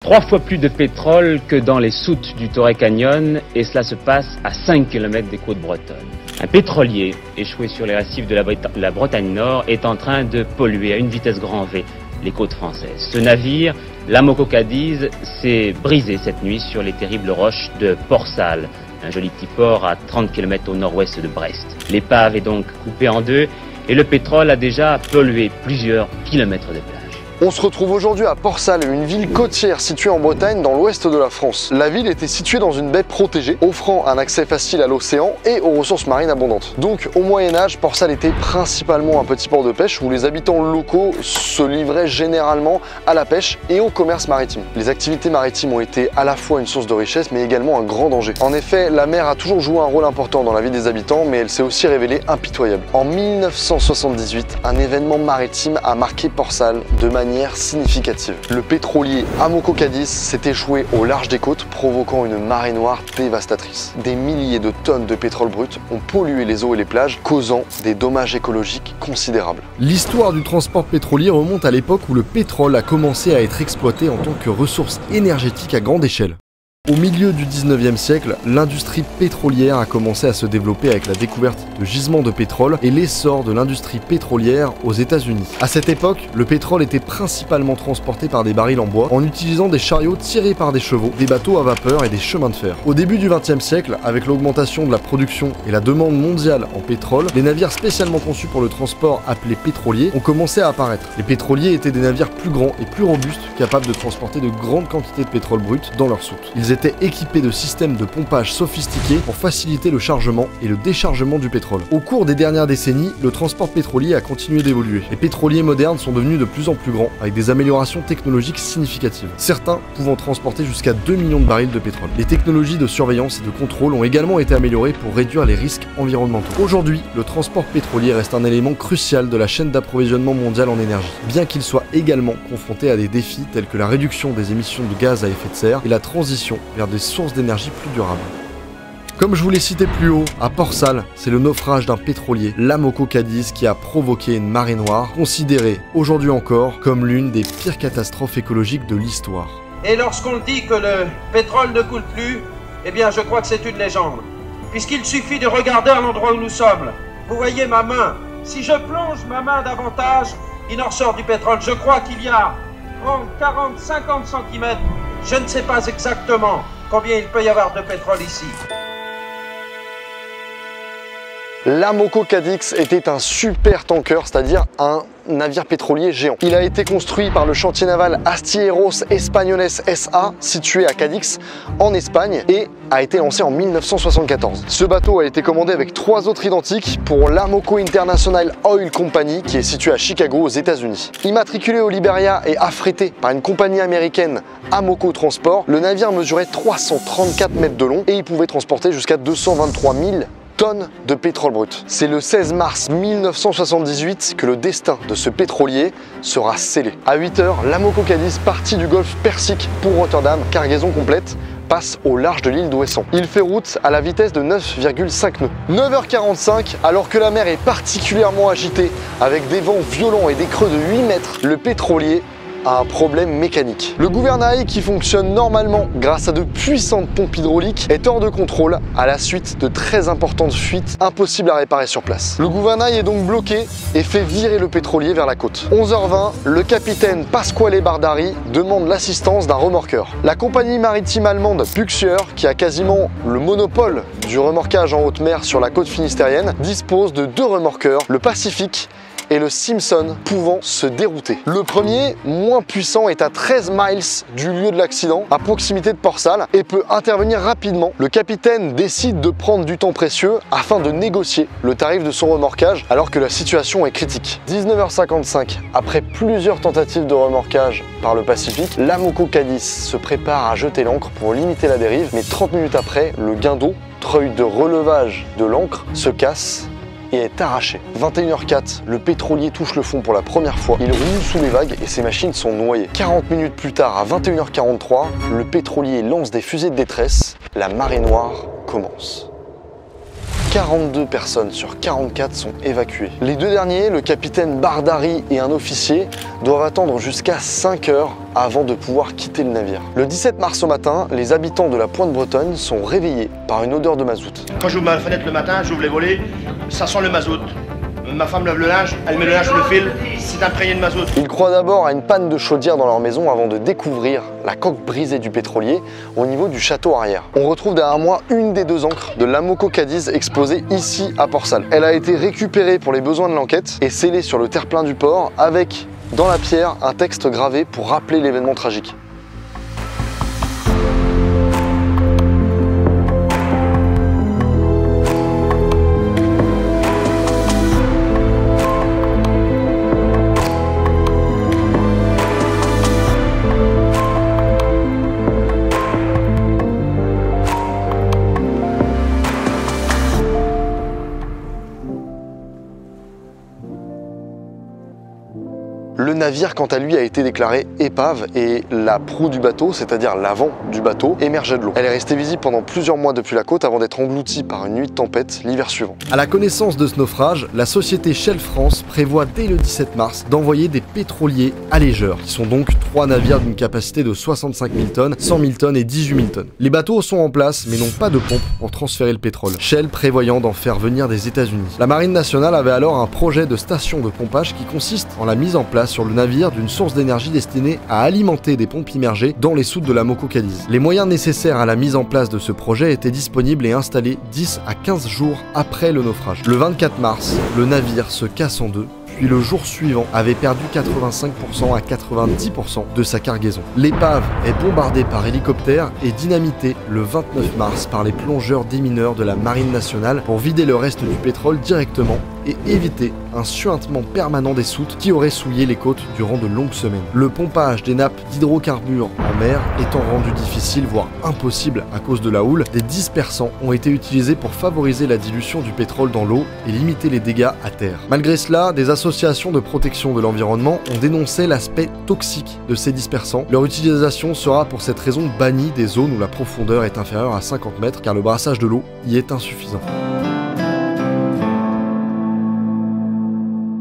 3 fois plus de pétrole que dans les soutes du Torrey Canyon, et cela se passe à 5 km des côtes bretonnes. Un pétrolier échoué sur les récifs de la Bretagne Nord est en train de polluer à une vitesse grand V les côtes françaises. Ce navire, l'Amoco Cadiz, s'est brisé cette nuit sur les terribles roches de Port-Salle, un joli petit port à 30 km au nord-ouest de Brest. L'épave est donc coupée en deux et le pétrole a déjà pollué plusieurs kilomètres de plage. On se retrouve aujourd'hui à Port-Salle, une ville côtière située en Bretagne dans l'ouest de la France. La ville était située dans une baie protégée, offrant un accès facile à l'océan et aux ressources marines abondantes. Donc au Moyen-Âge, Port-Salle était principalement un petit port de pêche où les habitants locaux se livraient généralement à la pêche et au commerce maritime. Les activités maritimes ont été à la fois une source de richesse mais également un grand danger. En effet, la mer a toujours joué un rôle important dans la vie des habitants, mais elle s'est aussi révélée impitoyable. En 1978, un événement maritime a marqué Port-Salle de manière significative. Le pétrolier Amoco Cadiz s'est échoué au large des côtes, provoquant une marée noire dévastatrice. Des milliers de tonnes de pétrole brut ont pollué les eaux et les plages, causant des dommages écologiques considérables. L'histoire du transport pétrolier remonte à l'époque où le pétrole a commencé à être exploité en tant que ressource énergétique à grande échelle. Au milieu du 19e siècle, l'industrie pétrolière a commencé à se développer avec la découverte de gisements de pétrole et l'essor de l'industrie pétrolière aux États-Unis. À cette époque, le pétrole était principalement transporté par des barils en bois en utilisant des chariots tirés par des chevaux, des bateaux à vapeur et des chemins de fer. Au début du 20e siècle, avec l'augmentation de la production et la demande mondiale en pétrole, les navires spécialement conçus pour le transport appelés pétroliers ont commencé à apparaître. Les pétroliers étaient des navires plus grands et plus robustes, capables de transporter de grandes quantités de pétrole brut dans leurs soutes. Ils étaient équipés de systèmes de pompage sophistiqués pour faciliter le chargement et le déchargement du pétrole. Au cours des dernières décennies, le transport pétrolier a continué d'évoluer. Les pétroliers modernes sont devenus de plus en plus grands, avec des améliorations technologiques significatives, certains pouvant transporter jusqu'à 2 millions de barils de pétrole. Les technologies de surveillance et de contrôle ont également été améliorées pour réduire les risques environnementaux. Aujourd'hui, le transport pétrolier reste un élément crucial de la chaîne d'approvisionnement mondiale en énergie, bien qu'il soit également confronté à des défis tels que la réduction des émissions de gaz à effet de serre et la transition vers des sources d'énergie plus durables. Comme je vous l'ai cité plus haut, à Port-Salle, c'est le naufrage d'un pétrolier, l'Amoco Cadiz, qui a provoqué une marée noire, considérée aujourd'hui encore comme l'une des pires catastrophes écologiques de l'histoire. Et lorsqu'on dit que le pétrole ne coule plus, eh bien je crois que c'est une légende. Puisqu'il suffit de regarder à l'endroit où nous sommes. Vous voyez ma main. Si je plonge ma main davantage, il en ressort du pétrole. Je crois qu'il y a 30, 40, 50 cm. Je ne sais pas exactement combien il peut y avoir de pétrole ici. L'Amoco Cadiz était un super tanker, c'est-à-dire un navire pétrolier géant. Il a été construit par le chantier naval Astilleros Españoles S.A. situé à Cadix en Espagne et a été lancé en 1974. Ce bateau a été commandé avec 3 autres identiques pour l'Amoco International Oil Company qui est situé à Chicago aux États-Unis. Immatriculé au Liberia et affrété par une compagnie américaine Amoco Transport, le navire mesurait 334 mètres de long et il pouvait transporter jusqu'à 223 000 tonnes de pétrole brut. C'est le 16 mars 1978 que le destin de ce pétrolier sera scellé. À 8 h, l'Amoco Cadiz partit du golfe Persique pour Rotterdam, cargaison complète, passe au large de l'île d'Ouessant. Il fait route à la vitesse de 9,5 nœuds. 9h45, alors que la mer est particulièrement agitée, avec des vents violents et des creux de 8 mètres, le pétrolier a un problème mécanique. Le gouvernail, qui fonctionne normalement grâce à de puissantes pompes hydrauliques, est hors de contrôle à la suite de très importantes fuites impossibles à réparer sur place. Le gouvernail est donc bloqué et fait virer le pétrolier vers la côte. 11h20, le capitaine Pasquale Bardari demande l'assistance d'un remorqueur. La compagnie maritime allemande Buxier, qui a quasiment le monopole du remorquage en haute mer sur la côte finistérienne, dispose de 2 remorqueurs, le Pacific et le Simpson, pouvant se dérouter. Le premier, moins puissant, est à 13 miles du lieu de l'accident, à proximité de Port-Salle, et peut intervenir rapidement. Le capitaine décide de prendre du temps précieux afin de négocier le tarif de son remorquage alors que la situation est critique. 19h55, après plusieurs tentatives de remorquage par le Pacifique, l'Amoco Cadiz se prépare à jeter l'ancre pour limiter la dérive, mais 30 minutes après, le guindeau, treuil de relevage de l'ancre, se casse et est arraché. 21h04, le pétrolier touche le fond pour la première fois. Il roule sous les vagues et ses machines sont noyées. 40 minutes plus tard, à 21h43, le pétrolier lance des fusées de détresse. La marée noire commence. 42 personnes sur 44 sont évacuées. Les deux derniers, le capitaine Bardari et un officier, doivent attendre jusqu'à 5 heures avant de pouvoir quitter le navire. Le 17 mars au matin, les habitants de la Pointe Bretonne sont réveillés par une odeur de mazout. Quand j'ouvre ma fenêtre le matin, j'ouvre les volets, ça sent le mazout. Ma femme lave le linge, elle met le linge sur le fil, c'est imprégné de mazout. Ils croient d'abord à une panne de chaudière dans leur maison avant de découvrir la coque brisée du pétrolier au niveau du château arrière. On retrouve derrière moi une des deux ancres de l'Amoco Cadiz exposée ici à Port-Salle. Elle a été récupérée pour les besoins de l'enquête et scellée sur le terre-plein du port avec, dans la pierre, un texte gravé pour rappeler l'événement tragique. Le navire, quant à lui, a été déclaré épave et la proue du bateau, c'est-à-dire l'avant du bateau, émergeait de l'eau. Elle est restée visible pendant plusieurs mois depuis la côte avant d'être engloutie par une nuit de tempête l'hiver suivant. À la connaissance de ce naufrage, la société Shell France prévoit dès le 17 mars d'envoyer des pétroliers allégeurs, qui sont donc 3 navires d'une capacité de 65 000 tonnes, 100 000 tonnes et 18 000 tonnes. Les bateaux sont en place mais n'ont pas de pompe pour transférer le pétrole, Shell prévoyant d'en faire venir des États-Unis. La Marine nationale avait alors un projet de station de pompage qui consiste en la mise en place sur le navire d'une source d'énergie destinée à alimenter des pompes immergées dans les soutes de l'Amoco Cadiz. Les moyens nécessaires à la mise en place de ce projet étaient disponibles et installés 10 à 15 jours après le naufrage. Le 24 mars, le navire se casse en deux, puis le jour suivant avait perdu 85% à 90% de sa cargaison. L'épave est bombardée par hélicoptère et dynamitée le 29 mars par les plongeurs démineurs de la Marine nationale pour vider le reste du pétrole directement et éviter un suintement permanent des soutes qui auraient souillé les côtes durant de longues semaines. Le pompage des nappes d'hydrocarbures en mer étant rendu difficile, voire impossible à cause de la houle, des dispersants ont été utilisés pour favoriser la dilution du pétrole dans l'eau et limiter les dégâts à terre. Malgré cela, des associations de protection de l'environnement ont dénoncé l'aspect toxique de ces dispersants. Leur utilisation sera pour cette raison bannie des zones où la profondeur est inférieure à 50 mètres car le brassage de l'eau y est insuffisant.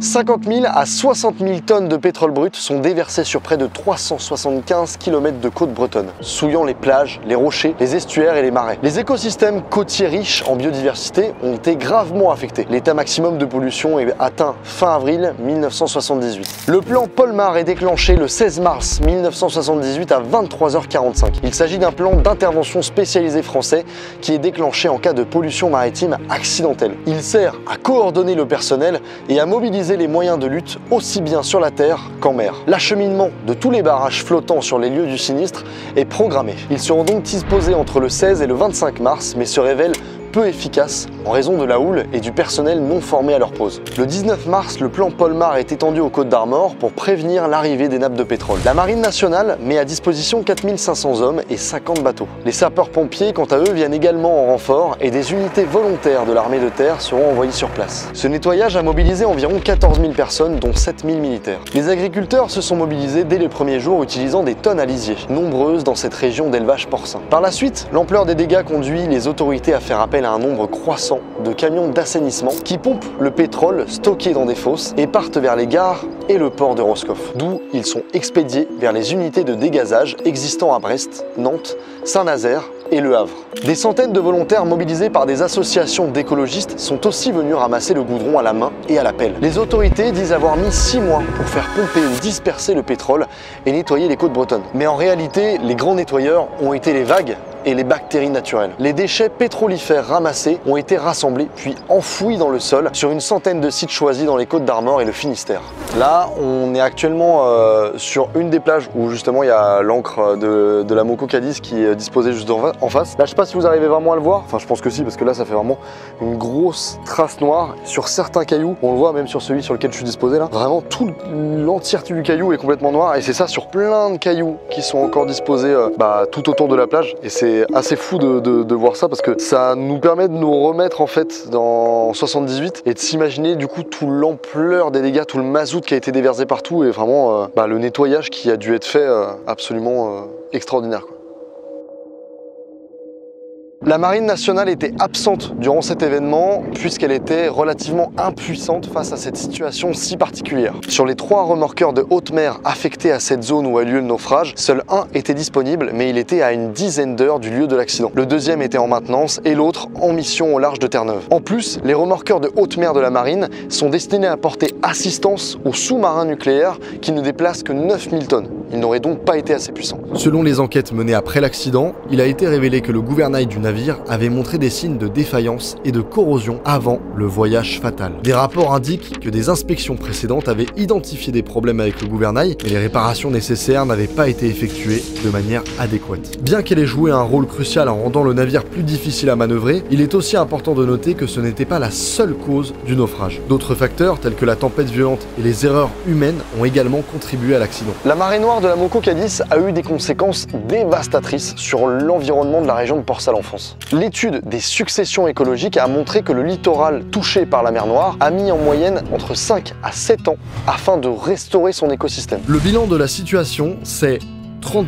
50 000 à 60 000 tonnes de pétrole brut sont déversées sur près de 375 km de côte bretonne, souillant les plages, les rochers, les estuaires et les marais. Les écosystèmes côtiers riches en biodiversité ont été gravement affectés. L'état maximum de pollution est atteint fin avril 1978. Le plan Polmar est déclenché le 16 mars 1978 à 23h45. Il s'agit d'un plan d'intervention spécialisé français qui est déclenché en cas de pollution maritime accidentelle. Il sert à coordonner le personnel et à mobiliser les moyens de lutte aussi bien sur la terre qu'en mer. L'acheminement de tous les barrages flottants sur les lieux du sinistre est programmé. Ils seront donc disposés entre le 16 et le 25 mars, mais se révèlent peu efficaces en raison de la houle et du personnel non formé à leur pose. Le 19 mars, le plan Polmar est étendu aux côtes d'Armor pour prévenir l'arrivée des nappes de pétrole. La Marine nationale met à disposition 4500 hommes et 50 bateaux. Les sapeurs-pompiers, quant à eux, viennent également en renfort et des unités volontaires de l'armée de terre seront envoyées sur place. Ce nettoyage a mobilisé environ 14 000 personnes, dont 7 000 militaires. Les agriculteurs se sont mobilisés dès les premiers jours utilisant des tonnes à lisier, nombreuses dans cette région d'élevage porcin. Par la suite, l'ampleur des dégâts conduit les autorités à faire appel à un nombre croissant de camions d'assainissement qui pompent le pétrole stocké dans des fosses et partent vers les gares et le port de Roscoff, d'où ils sont expédiés vers les unités de dégazage existant à Brest, Nantes, Saint-Nazaire et Le Havre. Des centaines de volontaires mobilisés par des associations d'écologistes sont aussi venus ramasser le goudron à la main et à la pelle. Les autorités disent avoir mis 6 mois pour faire pomper ou disperser le pétrole et nettoyer les côtes bretonnes. Mais en réalité, les grands nettoyeurs ont été les vagues et les bactéries naturelles. Les déchets pétrolifères ramassés ont été rassemblés puis enfouis dans le sol sur une centaine de sites choisis dans les côtes d'Armor et le Finistère. Là, on est actuellement sur une des plages où justement il y a l'ancre de l'Amoco Cadiz qui est disposée juste en face. Là, je sais pas si vous arrivez vraiment à le voir. Enfin, je pense que si, parce que là, ça fait vraiment une grosse trace noire sur certains cailloux. On le voit même sur celui sur lequel je suis disposé là. Vraiment, l'entièreté du caillou est complètement noire et c'est ça sur plein de cailloux qui sont encore disposés tout autour de la plage. Et c'est assez fou de voir ça parce que ça nous permet de nous remettre en fait dans 78 et de s'imaginer du coup toute l'ampleur des dégâts, tout le mazout qui a été déversé partout et vraiment le nettoyage qui a dû être fait absolument extraordinaire, quoi. La Marine nationale était absente durant cet événement puisqu'elle était relativement impuissante face à cette situation si particulière. Sur les 3 remorqueurs de haute mer affectés à cette zone où a lieu le naufrage, seul un était disponible, mais il était à une dizaine d'heures du lieu de l'accident. Le deuxième était en maintenance et l'autre en mission au large de Terre-Neuve. En plus, les remorqueurs de haute mer de la Marine sont destinés à porter assistance aux sous-marins nucléaires qui ne déplacent que 9000 tonnes. Ils n'auraient donc pas été assez puissants. Selon les enquêtes menées après l'accident, il a été révélé que le gouvernail du navire avait montré des signes de défaillance et de corrosion avant le voyage fatal. Des rapports indiquent que des inspections précédentes avaient identifié des problèmes avec le gouvernail, mais les réparations nécessaires n'avaient pas été effectuées de manière adéquate. Bien qu'elle ait joué un rôle crucial en rendant le navire plus difficile à manœuvrer, il est aussi important de noter que ce n'était pas la seule cause du naufrage. D'autres facteurs, tels que la tempête violente et les erreurs humaines, ont également contribué à l'accident. La marée noire de la Moco Cadiz a eu des conséquences dévastatrices sur l'environnement de la région de Port-Saint-Enfance. L'étude des successions écologiques a montré que le littoral touché par la mer Noire a mis en moyenne entre 5 à 7 ans afin de restaurer son écosystème. Le bilan de la situation, c'est 30%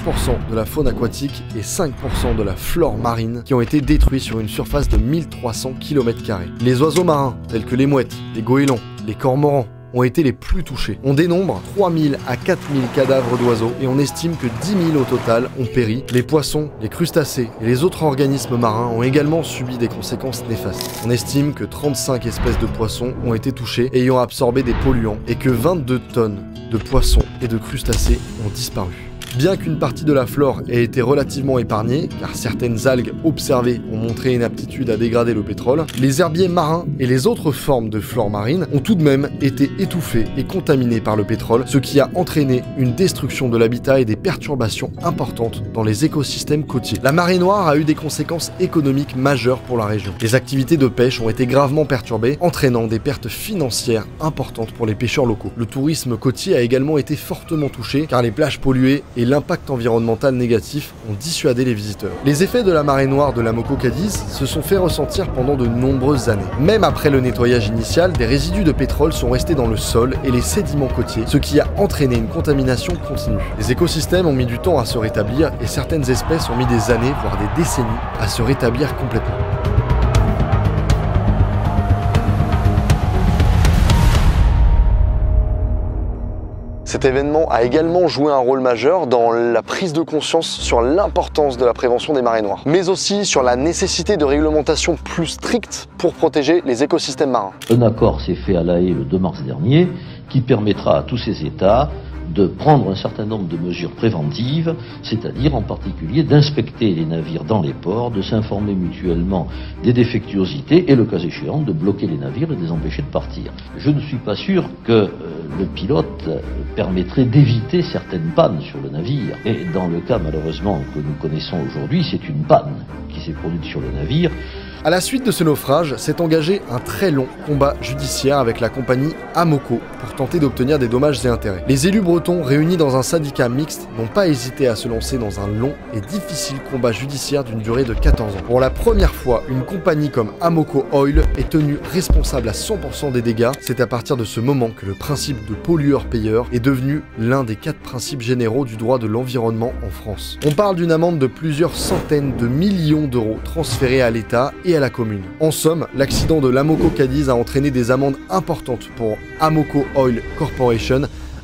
de la faune aquatique et 5% de la flore marine qui ont été détruits sur une surface de 1300 km². Les oiseaux marins, tels que les mouettes, les goélands, les cormorans, ont été les plus touchés. On dénombre 3000 à 4000 cadavres d'oiseaux et on estime que 10 000 au total ont péri. Les poissons, les crustacés et les autres organismes marins ont également subi des conséquences néfastes. On estime que 35 espèces de poissons ont été touchées ayant absorbé des polluants et que 22 tonnes de poissons et de crustacés ont disparu. Bien qu'une partie de la flore ait été relativement épargnée, car certaines algues observées ont montré une aptitude à dégrader le pétrole, les herbiers marins et les autres formes de flore marine ont tout de même été étouffés et contaminés par le pétrole, ce qui a entraîné une destruction de l'habitat et des perturbations importantes dans les écosystèmes côtiers. La marée noire a eu des conséquences économiques majeures pour la région. Les activités de pêche ont été gravement perturbées, entraînant des pertes financières importantes pour les pêcheurs locaux. Le tourisme côtier a également été fortement touché, car les plages polluées et l'impact environnemental négatif ont dissuadé les visiteurs. Les effets de la marée noire de la Moco Cadiz se sont fait ressentir pendant de nombreuses années. Même après le nettoyage initial, des résidus de pétrole sont restés dans le sol et les sédiments côtiers, ce qui a entraîné une contamination continue. Les écosystèmes ont mis du temps à se rétablir et certaines espèces ont mis des années, voire des décennies, à se rétablir complètement. Cet événement a également joué un rôle majeur dans la prise de conscience sur l'importance de la prévention des marées noires, mais aussi sur la nécessité de réglementations plus strictes pour protéger les écosystèmes marins. Un accord s'est fait à La Haye le 2 mars dernier qui permettra à tous ces États de prendre un certain nombre de mesures préventives, c'est-à-dire en particulier d'inspecter les navires dans les ports, de s'informer mutuellement des défectuosités et, le cas échéant, de bloquer les navires et de les empêcher de partir. Je ne suis pas sûr que le pilote permettrait d'éviter certaines pannes sur le navire. Et dans le cas, malheureusement, que nous connaissons aujourd'hui, c'est une panne qui s'est produite sur le navire. À la suite de ce naufrage, s'est engagé un très long combat judiciaire avec la compagnie Amoco pour tenter d'obtenir des dommages et intérêts. Les élus bretons réunis dans un syndicat mixte n'ont pas hésité à se lancer dans un long et difficile combat judiciaire d'une durée de 14 ans. Pour la première fois, une compagnie comme Amoco Oil est tenue responsable à 100% des dégâts. C'est à partir de ce moment que le principe de pollueur-payeur est devenu l'un des 4 principes généraux du droit de l'environnement en France. On parle d'une amende de plusieurs centaines de millions d'euros transférée à l'État et à la commune. En somme, l'accident de l'Amoco Cadiz a entraîné des amendes importantes pour Amoco Oil Corporation,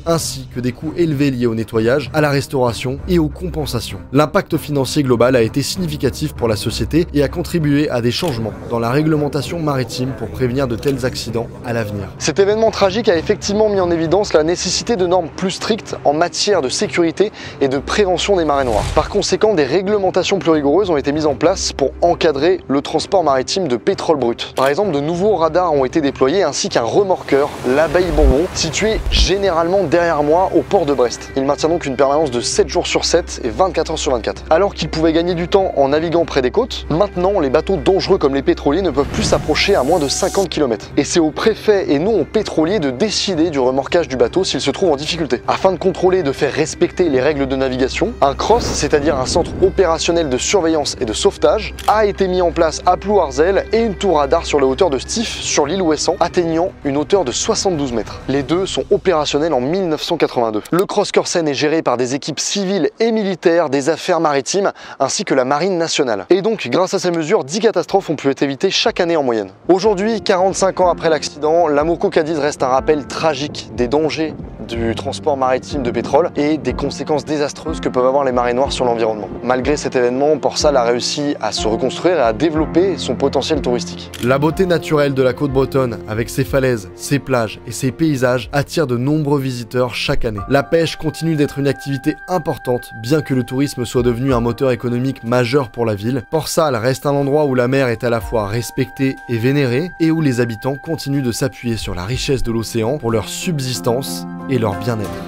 ainsi que des coûts élevés liés au nettoyage, à la restauration et aux compensations. L'impact financier global a été significatif pour la société et a contribué à des changements dans la réglementation maritime pour prévenir de tels accidents à l'avenir. Cet événement tragique a effectivement mis en évidence la nécessité de normes plus strictes en matière de sécurité et de prévention des marées noires. Par conséquent, des réglementations plus rigoureuses ont été mises en place pour encadrer le transport maritime de pétrole brut. Par exemple, de nouveaux radars ont été déployés ainsi qu'un remorqueur, l'Abeille Bonbon, situé généralement derrière moi au port de Brest. Il maintient donc une permanence de 7 jours sur 7 et 24 heures sur 24. Alors qu'il pouvait gagner du temps en naviguant près des côtes, maintenant les bateaux dangereux comme les pétroliers ne peuvent plus s'approcher à moins de 50 km. Et c'est au préfet et non aux pétroliers de décider du remorquage du bateau s'il se trouve en difficulté. Afin de contrôler et de faire respecter les règles de navigation, un CROSS, c'est-à-dire un centre opérationnel de surveillance et de sauvetage, a été mis en place à Plouarzel et une tour radar sur la hauteur de Stif sur l'île Ouessant, atteignant une hauteur de 72 mètres. Les deux sont opérationnels en 1999. 1982. Le Cross-Corsen est géré par des équipes civiles et militaires des affaires maritimes ainsi que la marine nationale. Et donc, grâce à ces mesures, 10 catastrophes ont pu être évitées chaque année en moyenne. Aujourd'hui, 45 ans après l'accident, l'Amoco Cadiz reste un rappel tragique des dangers du transport maritime de pétrole et des conséquences désastreuses que peuvent avoir les marées noires sur l'environnement. Malgré cet événement, Port Salle a réussi à se reconstruire et à développer son potentiel touristique. La beauté naturelle de la côte bretonne, avec ses falaises, ses plages et ses paysages, attire de nombreux visiteurs chaque année. La pêche continue d'être une activité importante, bien que le tourisme soit devenu un moteur économique majeur pour la ville. Port Salle reste un endroit où la mer est à la fois respectée et vénérée, et où les habitants continuent de s'appuyer sur la richesse de l'océan pour leur subsistance et leur bien-être.